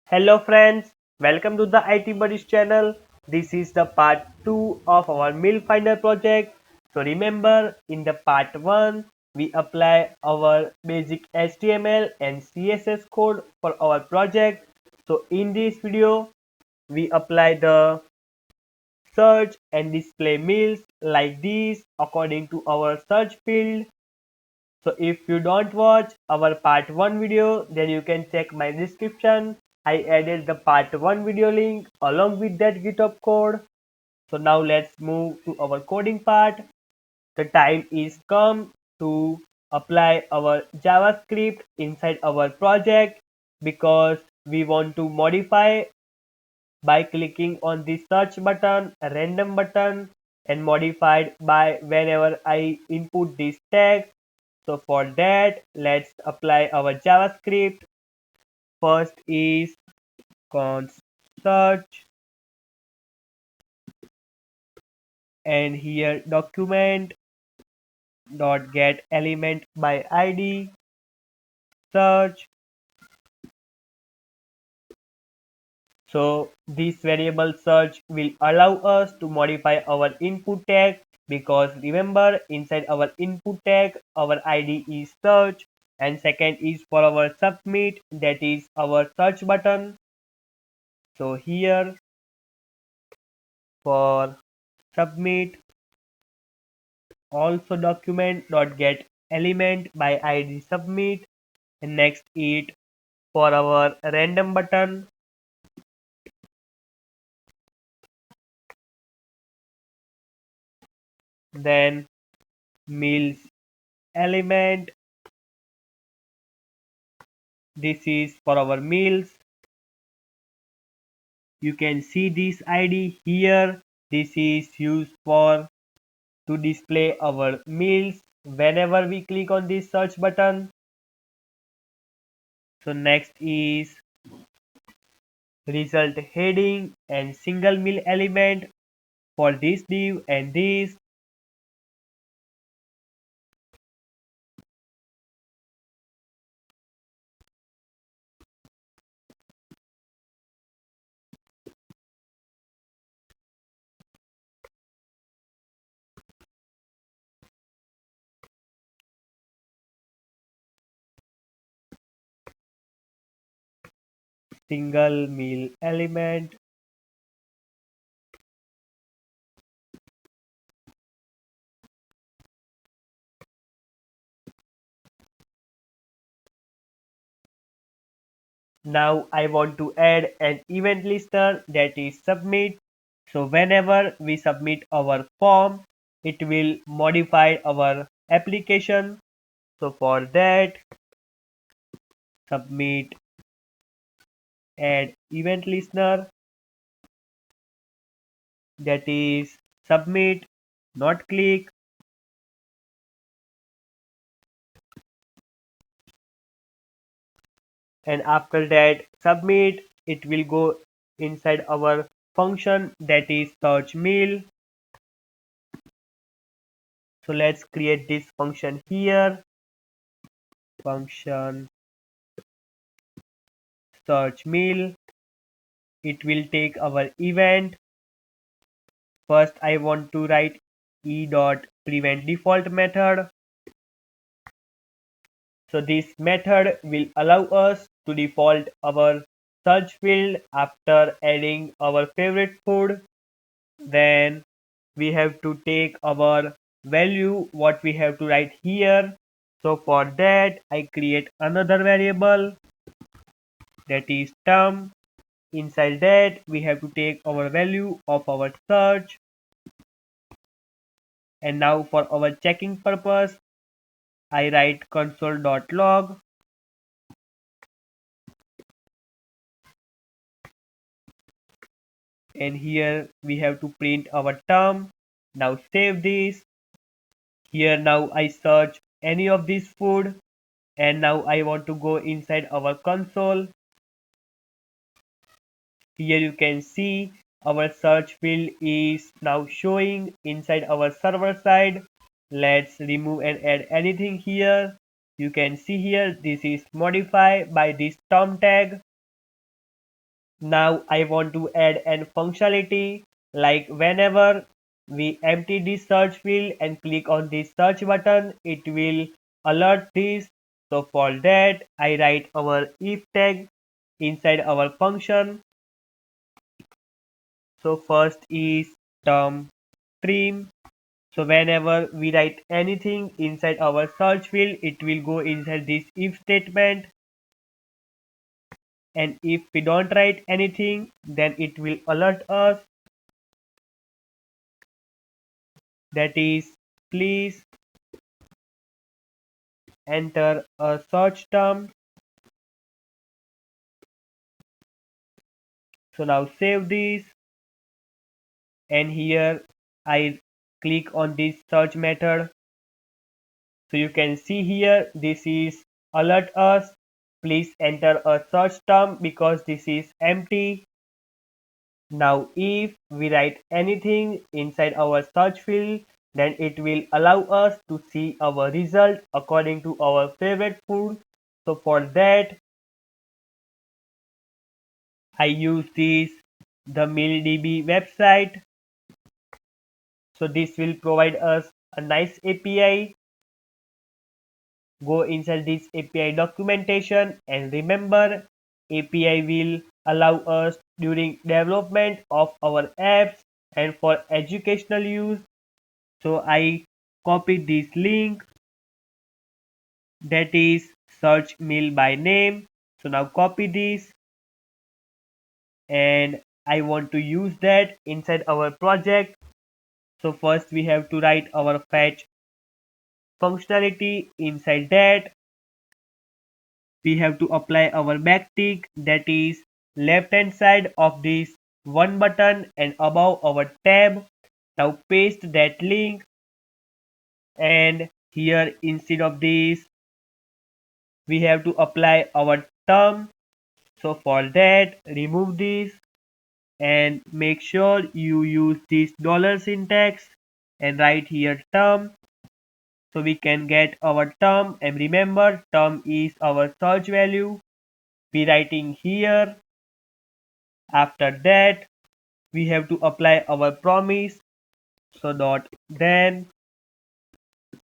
Hello friends, welcome to the IT Buddies channel. This is the part 2 of our meal finder project. So remember, in the part 1 we apply our basic HTML and CSS code for our project. So in this video we apply the search and display meals like this according to our search field. So if you don't watch our part 1 video, then you can check my description. I added the part 1 video link along with that GitHub code. So now let's move to our coding part. The time is come to apply our JavaScript inside our project because we want to modify by clicking on the search button, a random button, and modified by whenever I input this tag. So for that, let's apply our JavaScript. First is const search, and here document dot get element by ID search. So this variable search will allow us to modify our input tag because remember inside our input tag our ID is search, and second is for our submit, that is our search button. So here for submit also document dot get element by ID submit, and next it for our random button, then meals element, this is for our meals. You can see this ID here. This is used for to display our meals whenever we click on this search button. So next is result heading and single meal element for this div and this. Single meal element. Now I want to add an event listener, that is submit. So whenever we submit our form, it will modify our application. So for that, submit add event listener, that is submit, not click. And after that submit, it will go inside our function, that is search meal. So let's create this function here, function search meal. It will take our event. First I want to write e dot prevent default method. So this method will allow us to default our search field after adding our favorite food. Then we have to take our value, what we have to write here. So for that I create another variable, that is term. Inside that we have to take our value of our search. And now for our checking purpose, I write console.log, and here we have to print our term. Now save this. Here now I search any of this food, and now I want to go inside our console. Here you can see our search field is now showing inside our server side. Let's remove and add anything here. You can see here this is modified by this term tag. Now I want to add an functionality like whenever we empty this search field and click on this search button, it will alert this. So for that, I write our if tag inside our function. So first is term trim. So whenever we write anything inside our search field, it will go inside this if statement. And if we don't write anything, then it will alert us, that is, please enter a search term. So now save this, and here I click on this search method. So you can see here this is alert us, please enter a search term, because this is empty. Now if we write anything inside our search field, then it will allow us to see our result according to our favorite food. So for that, I use this the MillDB website. So this will provide us a nice API. Go inside this API documentation, and remember, API will allow us during development of our apps and for educational use. So I copy this link, that is search mill by name. So now copy this, and I want to use that inside our project. So first we have to write our fetch functionality. Inside that, we have to apply our backtick, that is left hand side of this one button and above our tab. Now paste that link, and here instead of this we have to apply our term. So for that, remove this and make sure you use this dollar syntax and write here term, so we can get our term. And remember, term is our search value. We writing here. After that, we have to apply our promise. So dot then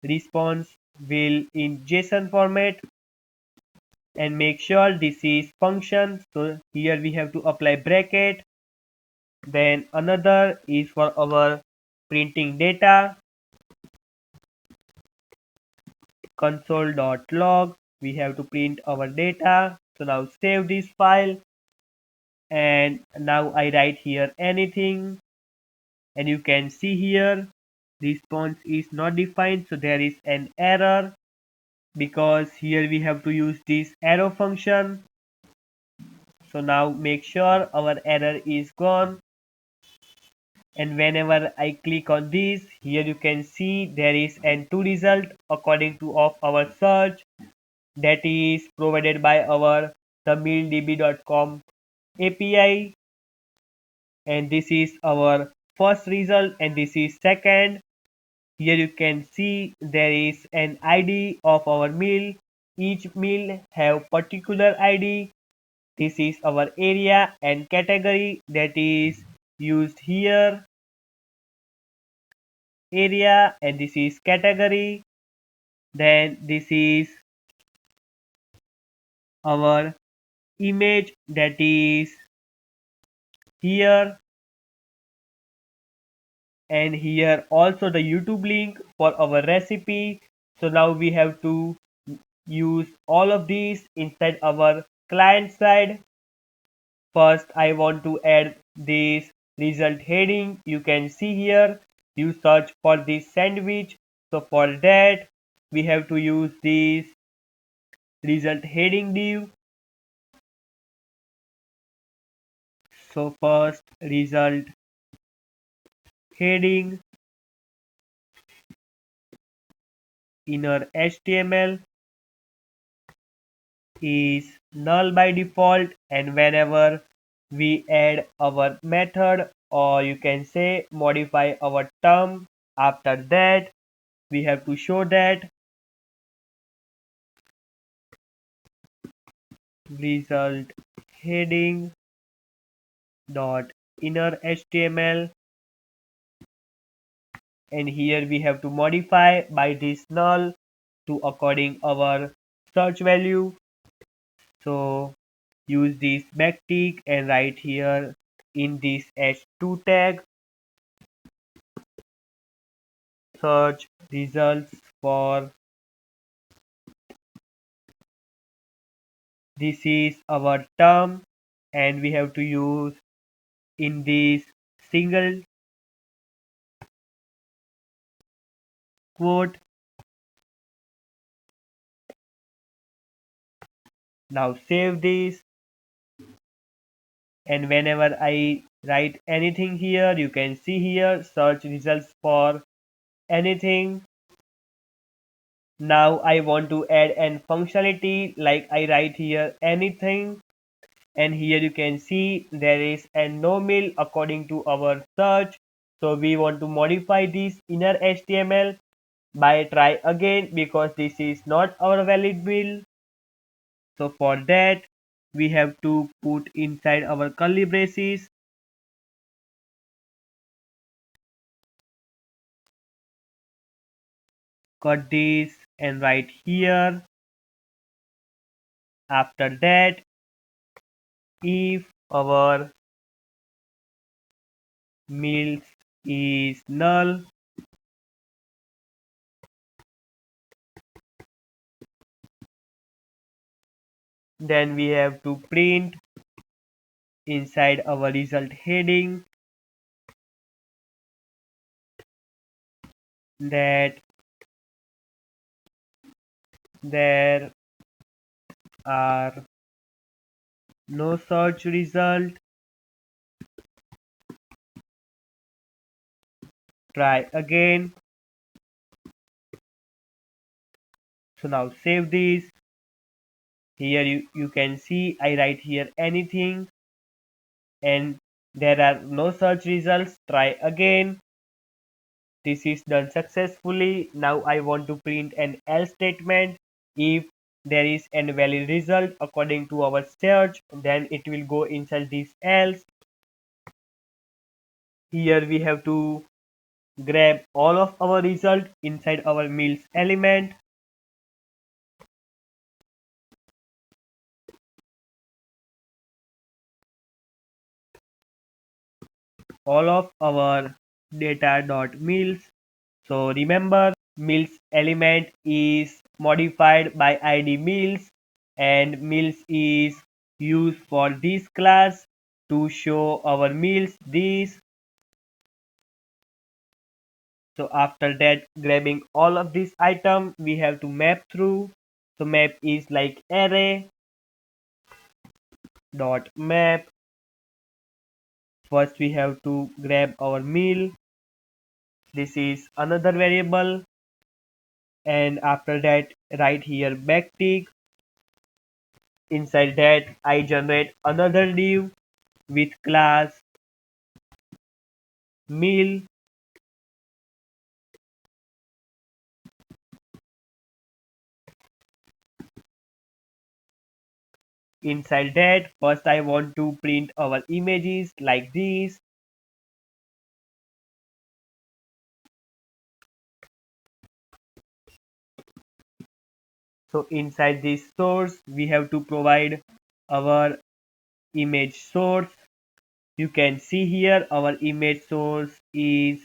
response will in JSON format, and make sure this is function. So here we have to apply bracket. Then another is for our printing data, console.log. We have to print our data. So now save this file, and now I write here anything, and you can see here response is not defined, so there is an error because here we have to use this arrow function. So now make sure our error is gone, and whenever I click on this, here you can see there is an two result according to of our search, that is provided by our tamildb.com API, and this is our first result and this is second. Here you can see there is an ID of our meal. Each meal have particular ID. This is our area and category that is used here, area, and this is category. Then this is our image, that is here, and here also the YouTube link for our recipe. So now we have to use all of these inside our client side. First I want to add this result heading. You can see here you search for this sandwich. So for that we have to use this result heading div. So first result heading inner HTML is null by default, and whenever we add our method, or you can say modify our term, after that we have to show that result heading dot inner HTML, and here we have to modify by this null to according our search value. So use this backtick and write here in this h2 tag search results for, this is our term and we have to use in this single quote. Now save this, and whenever I write anything here, you can see here search results for anything. Now I want to add an functionality, like I write here anything, and here you can see there is a no mill according to our search. So we want to modify this inner HTML by try again because this is not our valid mill. So for that we have to put inside our curly braces cut this and write here. After that, if our mills is null, then we have to print inside our result heading that there are no search result. Try again. So now save this. Here you can see I write here anything and there are no search results. Try again. This is done successfully. Now I want to print an else statement. If there is an valid result according to our search, then it will go inside this else. Here we have to grab all of our result inside our mills element. All of our data.mills. So remember, mills element is modified by id mills, and mills is used for this class to show our mills this. So after that, grabbing all of this item, we have to map through. So map is like array dot map. First we have to grab our mill. This is another variable, and after that write here backtick. Inside that I generate another div with class mill. Inside that first I want to print our images like this. So inside this source we have to provide our image source. You can see here our image source is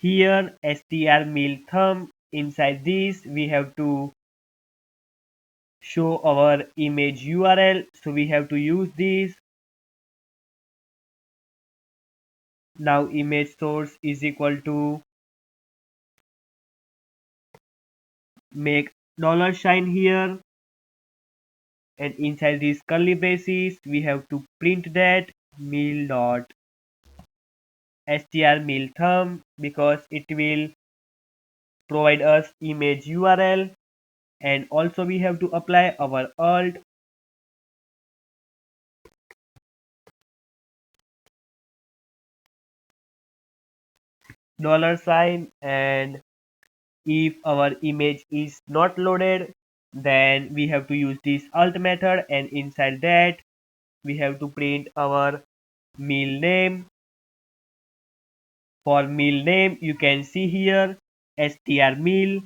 here str mill thumb. Inside this we have to show our image URL, so we have to use this. Now image source is equal to make dollar sign here, and inside these curly braces we have to print that mill dot str mill thumb because it will provide us image URL, and also we have to apply our alt $, and if our image is not loaded, then we have to use this alt method, and inside that we have to print our meal name. For meal name, you can see here str meal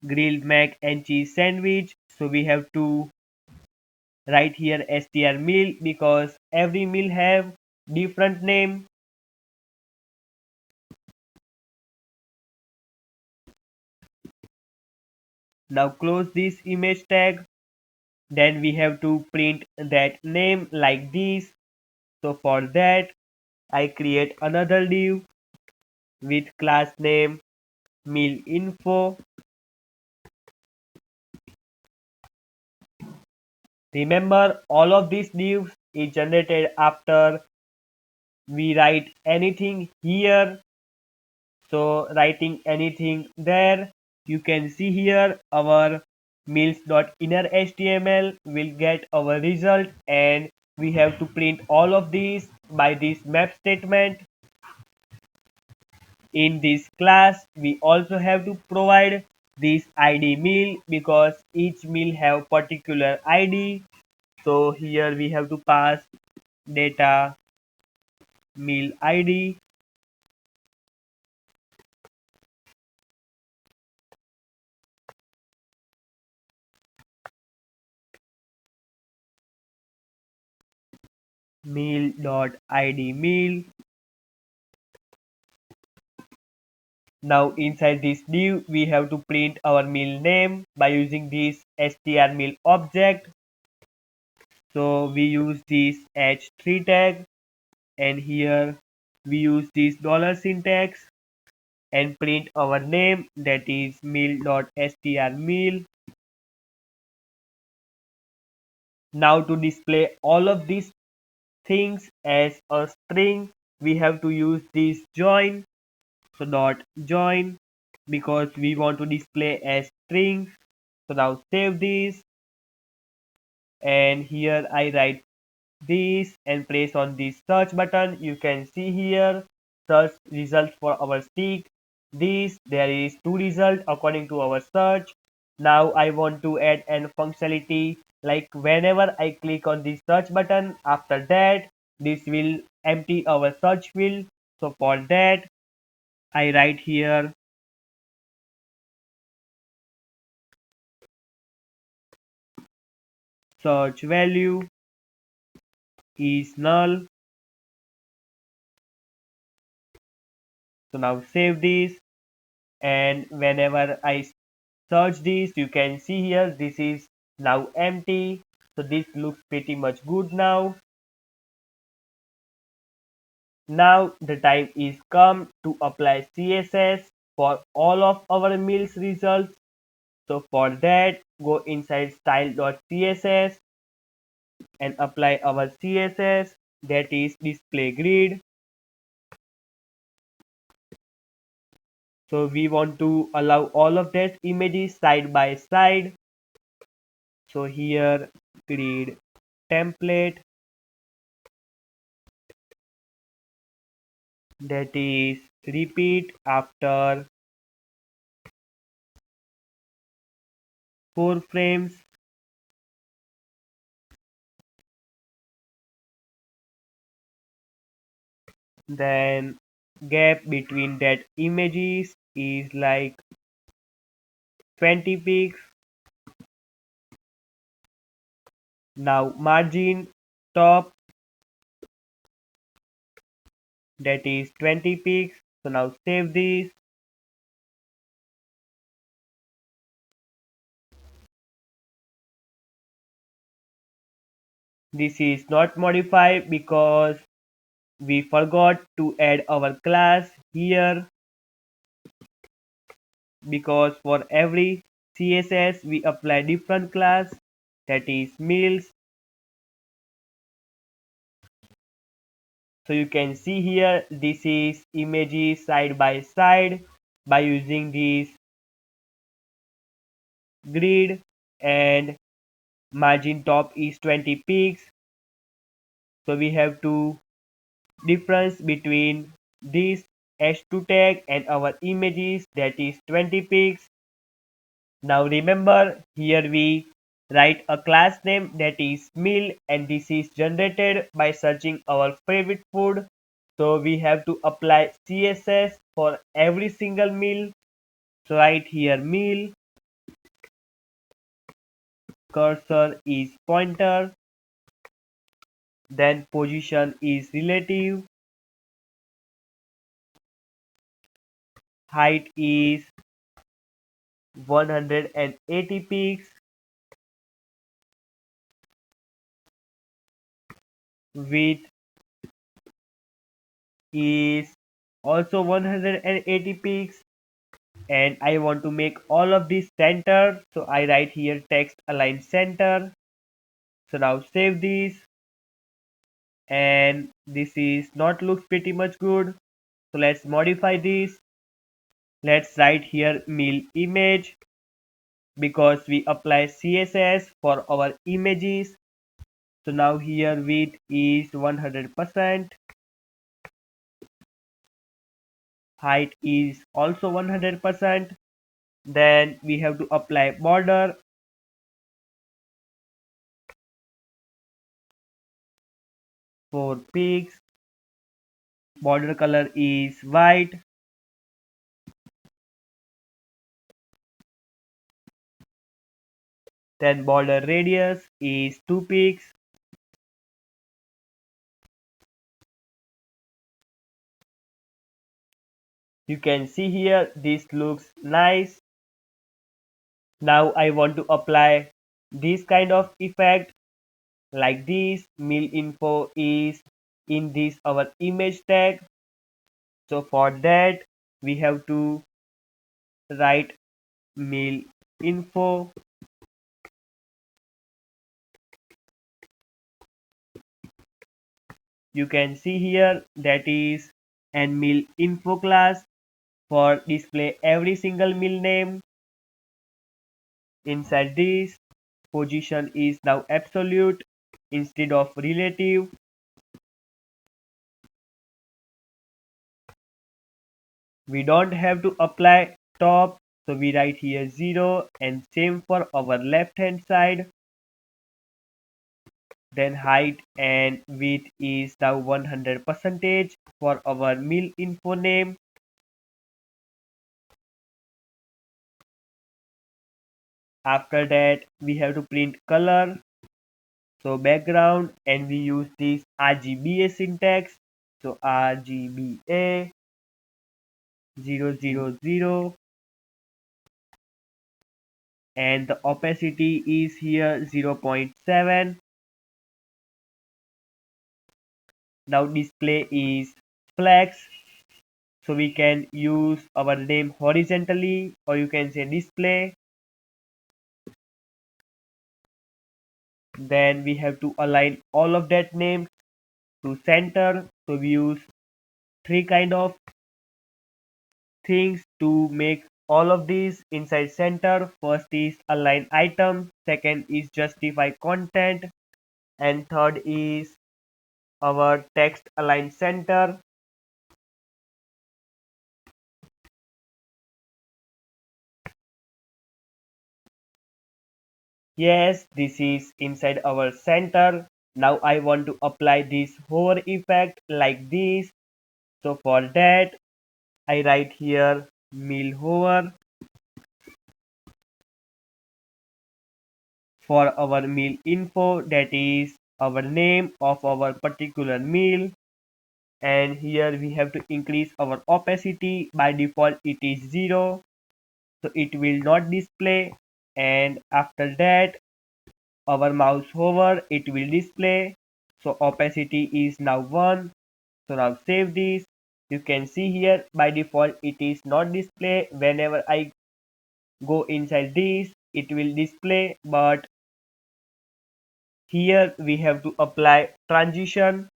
grilled mac and cheese sandwich. So we have to write here str meal because every meal have different name. Now close this image tag. Then we have to print that name like this. So for that, I create another div with class name meal info. Remember, all of these divs is generated after we write anything here. So writing anything there, you can see here our meals.innerhtml will get our result, and we have to print all of these by this map statement. In this class, we also have to provide this id meal because each meal have particular id. So here we have to pass data meal id. Meal.id meal. Now inside this div, we have to print our meal name by using this strmeal object. So we use this h3 tag, and here we use this dollar syntax and print our name, that is meal.strmeal. Now to display all of these things as a string, we have to use this join. So dot join because we want to display as strings. So now save this, and here I write this and press on this search button. You can see here search result for our stick. This there is two results according to our search. Now I want to add an functionality like whenever I click on this search button, after that this will empty our search field. So for that I write here search value is null. So now save this, and whenever I search this, you can see here this is now empty. So this looks pretty much good now. Now the time is come to apply CSS for all of our meals results. So for that, go inside style.css and apply our CSS, that is display grid. So we want to allow all of these images side by side. So here grid template, that is repeat after 4 frames. Then gap between that images is like 20 pixels. Now margin top, that is 20 pixels. So now save this. This is not modified because we forgot to add our class here, because for every CSS we apply different class, that is meals. So you can see here this is images side by side by using this grid, and margin top is 20 pixels. So we have to difference between this h2 tag and our images that is 20 pics. Now remember here we write a class name that is meal and this is generated by searching our favorite food. So we have to apply CSS for every single meal. So write here meal, cursor is pointer, then position is relative, height is 180 pics, width is also 180 pics, and I want to make all of this center, so I write here text align center. So now save this, and this is not looks pretty much good, so let's modify this. Let's write here meal image because we apply CSS for our images. So now here width is 100%, height is also 100%. Then we have to apply border for pigs. Border color is white. Then border radius is 2 pigs. You can see here this looks nice. Now I want to apply this kind of effect like this. Meal info is in this our image tag. So for that we have to write meal info. You can see here that is an meal info class for display every single meal name. Inside this, position is now absolute instead of relative. We don't have to apply top, so we write here 0, and same for our left hand side. Then height and width is now 100% for our meal info name. After that we have to print color, so background, and we use this RGBA syntax. So RGBA 000, and the opacity is here 0.7. Now display is flex, so we can use our name horizontally, or you can say display. Then we have to align all of that names to center, so we use three kind of things to make all of these inside center. First is align item, second is justify content, and third is our text align center. Yes, this is inside our center. Now I want to apply this hover effect like this. So for that I write here meal hover for our meal info, that is our name of our particular meal. And here we have to increase our opacity. By default it is 0, so it will not display. And after that our mouse hover, it will display. So opacity is now 1. So now save this. You can see here by default it is not display. Whenever I go inside this it will display, but here we have to apply transition.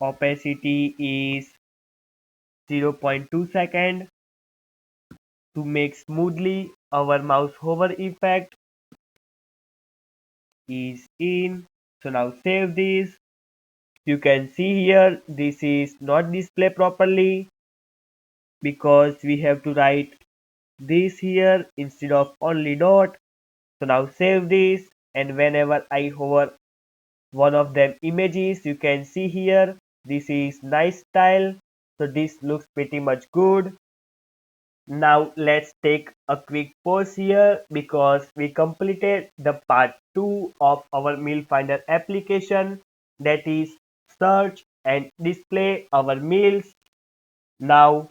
Opacity is 0.2 second to make smoothly our mouse hover effect. is in. So now save this. You can see here this is not display properly because we have to write this here instead of only dot. So now save this, and whenever I hover one of them images, you can see here this is nice style. So this looks pretty much good. Now let's take a quick pause here because we completed the part 2 of our meal finder application, that is search and display our meals. Now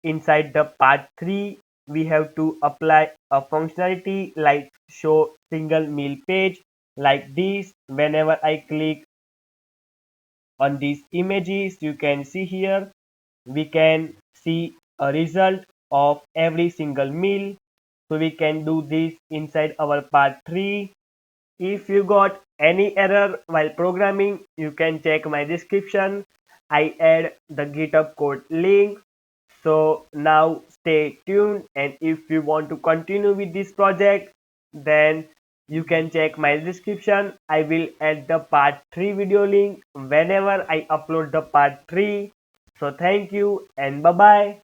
inside the part 3 we have to apply a functionality like show single meal page like this. Whenever I click on these images, you can see here we can see a result of every single meal. So we can do this inside our part 3. If you got any error while programming, you can check my description. I add the GitHub code link. So now stay tuned, and if you want to continue with this project, then you can check my description. I will add the part 3 video link whenever I upload the part 3. So thank you and bye bye.